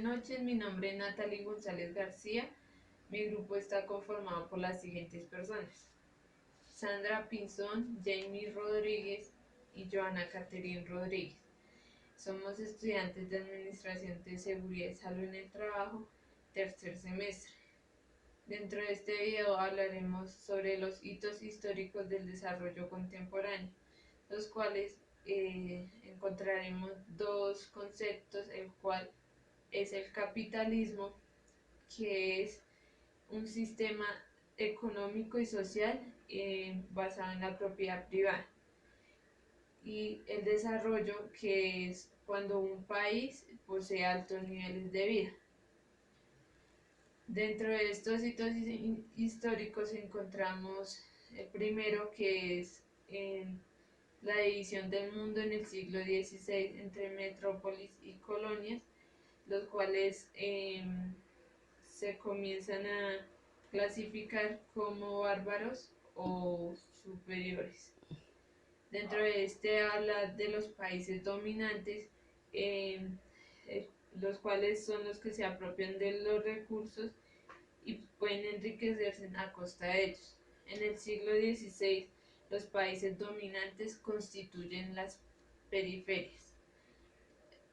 Buenas noches, mi nombre es Natalie González García. Mi grupo está conformado por las siguientes personas: Sandra Pinzón, Jamie Rodríguez y Joana Caterine Rodríguez. Somos estudiantes de Administración de Seguridad y Salud en el Trabajo, tercer semestre. Dentro de este video hablaremos sobre los hitos históricos del desarrollo contemporáneo, los cuales encontraremos dos conceptos, el cual es el capitalismo, que es un sistema económico y social basado en la propiedad privada, y el desarrollo, que es cuando un país posee altos niveles de vida. Dentro de estos hitos históricos encontramos el primero, que es la división del mundo en el siglo XVI entre metrópolis y colonias, los cuales se comienzan a clasificar como bárbaros o superiores. Dentro de este habla de los países dominantes, eh, los cuales son los que se apropian de los recursos y pueden enriquecerse a costa de ellos. En el siglo XVI, los países dominantes constituyen las periferias.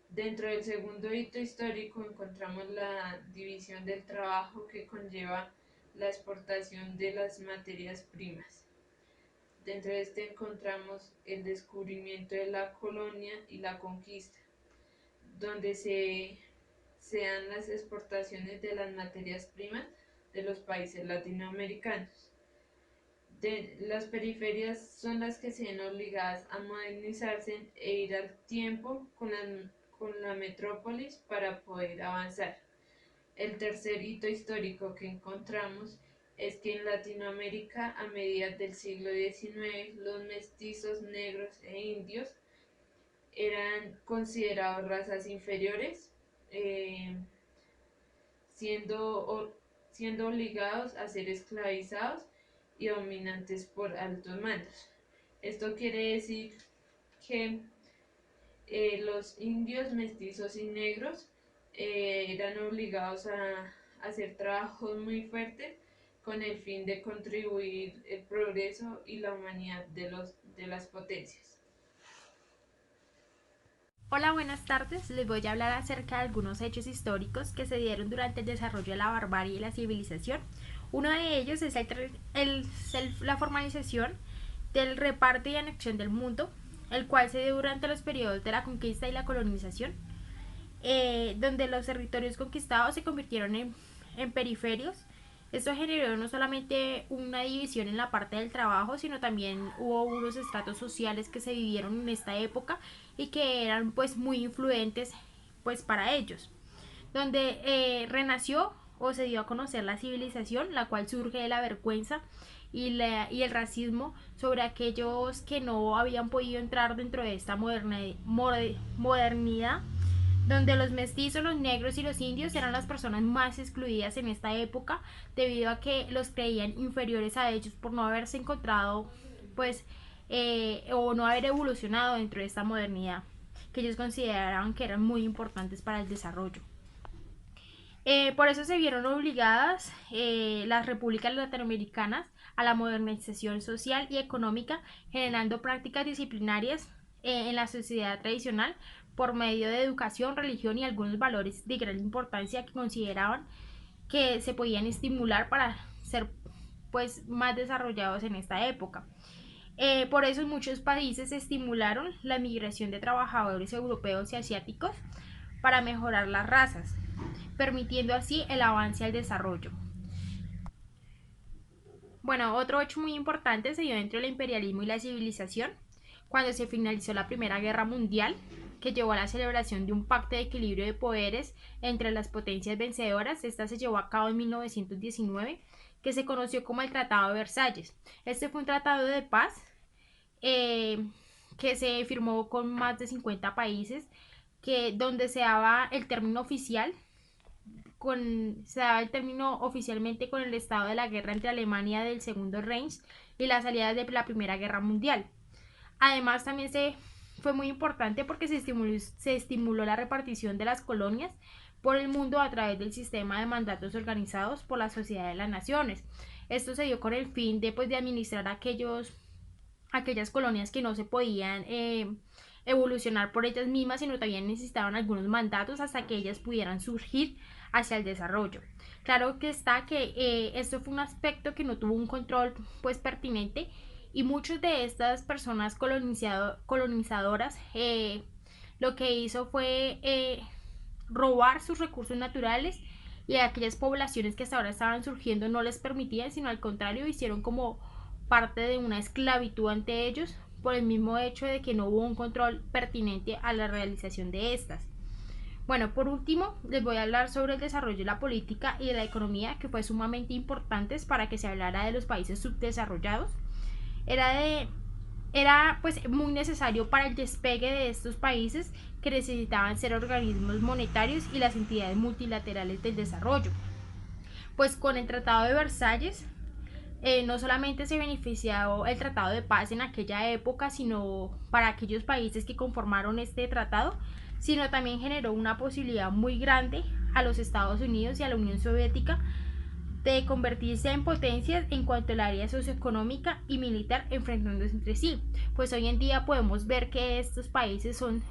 Dentro del segundo hito histórico encontramos la división del trabajo, que conlleva la exportación de las materias primas. Dentro de este encontramos el descubrimiento de la colonia y la conquista, donde se dan las exportaciones de las materias primas de los países latinoamericanos. Las periferias son las que se ven obligadas a modernizarse e ir al tiempo con la metrópolis para poder avanzar. El tercer hito histórico que encontramos es que en Latinoamérica, a mediados del siglo XIX, los mestizos negros e indios eran considerados razas inferiores, eh, siendo, siendo obligados a ser esclavizados y dominantes por altos mandos. Esto quiere decir que los indios, mestizos y negros eran obligados a hacer trabajos muy fuertes con el fin de contribuir el progreso y la humanidad de las potencias. Hola, buenas tardes. Les voy a hablar acerca de algunos hechos históricos que se dieron durante el desarrollo de la barbarie y la civilización. Uno de ellos es la formalización del reparto y anexión del mundo, el cual se dio durante los periodos de la conquista y la colonización, donde los territorios conquistados se convirtieron en periferios. Esto generó no solamente una división en la parte del trabajo, sino también hubo unos estratos sociales que se vivieron en esta época y que eran pues muy influentes pues para ellos, donde renació o se dio a conocer la civilización, la cual surge de la vergüenza y el racismo sobre aquellos que no habían podido entrar dentro de esta modernidad, donde los mestizos, los negros y los indios eran las personas más excluidas en esta época, debido a que los creían inferiores a ellos por no haberse encontrado pues o no haber evolucionado dentro de esta modernidad que ellos consideraban que eran muy importantes para el desarrollo. Por eso se vieron obligadas las repúblicas latinoamericanas a la modernización social y económica, generando prácticas disciplinarias en la sociedad tradicional por medio de educación, religión y algunos valores de gran importancia que consideraban que se podían estimular para ser pues más desarrollados en esta época. Por eso en muchos países se estimularon la migración de trabajadores europeos y asiáticos para mejorar las razas, permitiendo así el avance al desarrollo. Bueno, otro hecho muy importante se dio dentro del imperialismo y la civilización, cuando se finalizó la Primera Guerra Mundial, que llevó a la celebración de un pacto de equilibrio de poderes entre las potencias vencedoras. Esta se llevó a cabo en 1919, que se conoció como el Tratado de Versalles. Este fue un tratado de paz eh, que se firmó con más de 50 países, donde se daba el término oficial se daba el término oficialmente con el estado de la guerra entre Alemania del Segundo Reich y la salida de la Primera Guerra Mundial. Además, también fue muy importante porque se estimuló la repartición de las colonias por el mundo a través del sistema de mandatos organizados por la Sociedad de las Naciones. Esto se dio con el fin de, pues, de administrar aquellas colonias que no se podían evolucionar por ellas mismas, sino también necesitaban algunos mandatos hasta que ellas pudieran surgir hacia el desarrollo. Claro que está que esto fue un aspecto que no tuvo un control pues pertinente, y muchas de estas personas colonizadoras lo que hizo fue robar sus recursos naturales, y a aquellas poblaciones que hasta ahora estaban surgiendo no les permitían, sino al contrario, hicieron como parte de una esclavitud ante ellos, por el mismo hecho de que no hubo un control pertinente a la realización de estas. Bueno, por último, les voy a hablar sobre el desarrollo de la política y de la economía, que fue sumamente importantes para que se hablara de los países subdesarrollados. Era pues muy necesario para el despegue de estos países, que necesitaban ser organismos monetarios y las entidades multilaterales del desarrollo. Pues con el Tratado de Versalles no solamente se benefició el Tratado de Paz en aquella época, sino para aquellos países que conformaron este tratado, sino también generó una posibilidad muy grande a los Estados Unidos y a la Unión Soviética de convertirse en potencias en cuanto al área socioeconómica y militar, enfrentándose entre sí. Pues hoy en día podemos ver que estos países son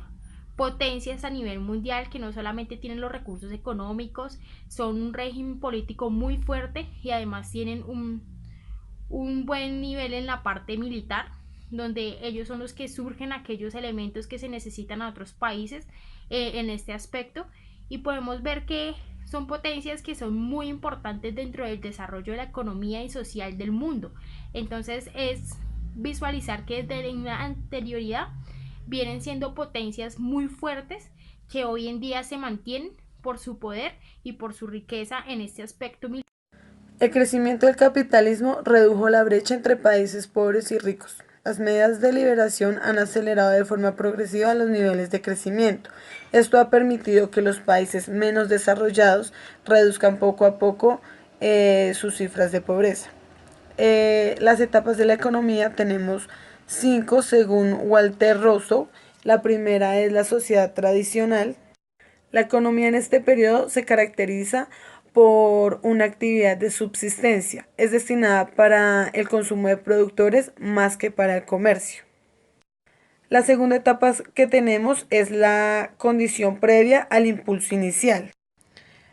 potencias a nivel mundial, que no solamente tienen los recursos económicos, son un régimen político muy fuerte y además tienen un buen nivel en la parte militar, donde ellos son los que surgen aquellos elementos que se necesitan a otros países en este aspecto, y podemos ver que son potencias que son muy importantes dentro del desarrollo de la economía y social del mundo. Entonces es visualizar que desde la anterioridad vienen siendo potencias muy fuertes que hoy en día se mantienen por su poder y por su riqueza en este aspecto militar. El crecimiento del capitalismo redujo la brecha entre países pobres y ricos. Las medidas de liberación han acelerado de forma progresiva los niveles de crecimiento. Esto ha permitido que los países menos desarrollados reduzcan poco a poco sus cifras de pobreza. Las etapas de la economía tenemos 5 según Walter Rosso. La primera es la sociedad tradicional. La economía en este periodo se caracteriza por una actividad de subsistencia, es destinada para el consumo de productores más que para el comercio. La segunda etapa que tenemos es la condición previa al impulso inicial.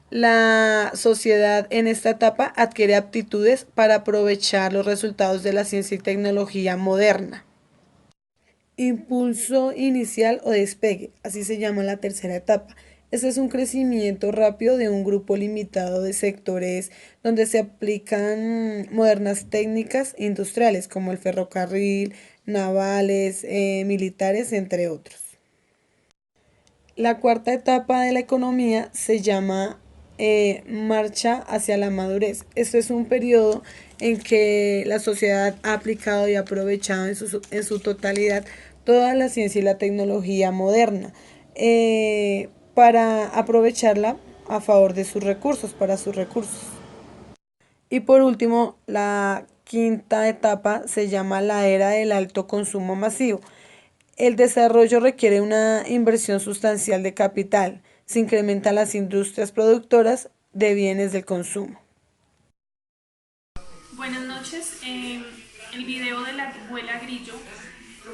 La sociedad en esta etapa adquiere aptitudes para aprovechar los resultados de la ciencia y tecnología moderna. Impulso inicial o despegue, así se llama la tercera etapa. Este es un crecimiento rápido de un grupo limitado de sectores donde se aplican modernas técnicas industriales como el ferrocarril, navales, militares, entre otros. La cuarta etapa de la economía se llama marcha hacia la madurez. Este es un periodo en que la sociedad ha aplicado y aprovechado en su totalidad toda la ciencia y la tecnología moderna para aprovecharla a favor de sus recursos, para sus recursos. Y por último, la quinta etapa se llama la era del alto consumo masivo. El desarrollo requiere una inversión sustancial de capital. Se incrementan las industrias productoras de bienes del consumo. Buenas noches. El video de la abuela Grillo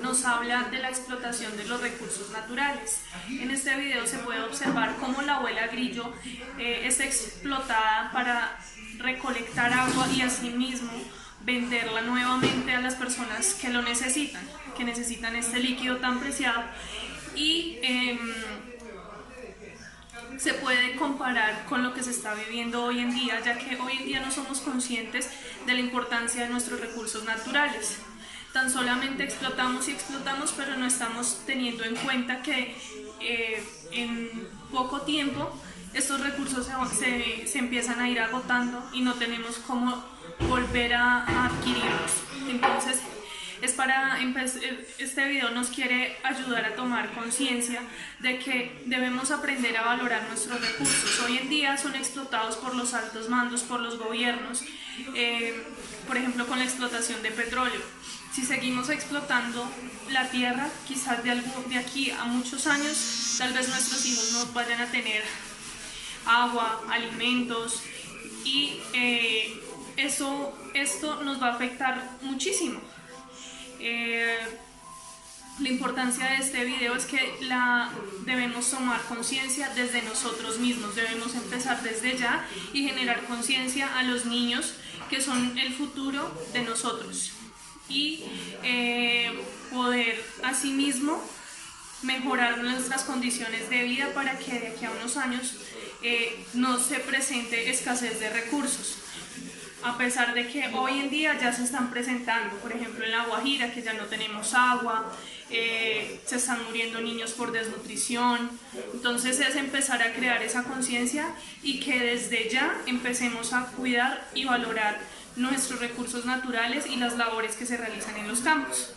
nos habla de la explotación de los recursos naturales. En este video se puede observar cómo la abuela Grillo es explotada para recolectar agua y asimismo venderla nuevamente a las personas que lo necesitan, que necesitan este líquido tan preciado, y se puede comparar con lo que se está viviendo hoy en día, ya que hoy en día no somos conscientes de la importancia de nuestros recursos naturales. Tan solamente explotamos y explotamos, pero no estamos teniendo en cuenta que en poco tiempo estos recursos se empiezan a ir agotando y no tenemos cómo volver a adquirirlos. Entonces, este video nos quiere ayudar a tomar conciencia de que debemos aprender a valorar nuestros recursos. Hoy en día son explotados por los altos mandos, por los gobiernos, por ejemplo con la explotación de petróleo. Si seguimos explotando la tierra, quizás de aquí a muchos años, tal vez nuestros hijos no vayan a tener agua, alimentos, y esto nos va a afectar muchísimo. La importancia de este video es que debemos tomar conciencia desde nosotros mismos, debemos empezar desde ya y generar conciencia a los niños que son el futuro de nosotros, y poder asimismo mejorar nuestras condiciones de vida para que de aquí a unos años no se presente escasez de recursos. A pesar de que hoy en día ya se están presentando, por ejemplo en La Guajira, que ya no tenemos agua, se están muriendo niños por desnutrición. Entonces es empezar a crear esa conciencia y que desde ya empecemos a cuidar y valorar nuestros recursos naturales y las labores que se realizan en los campos.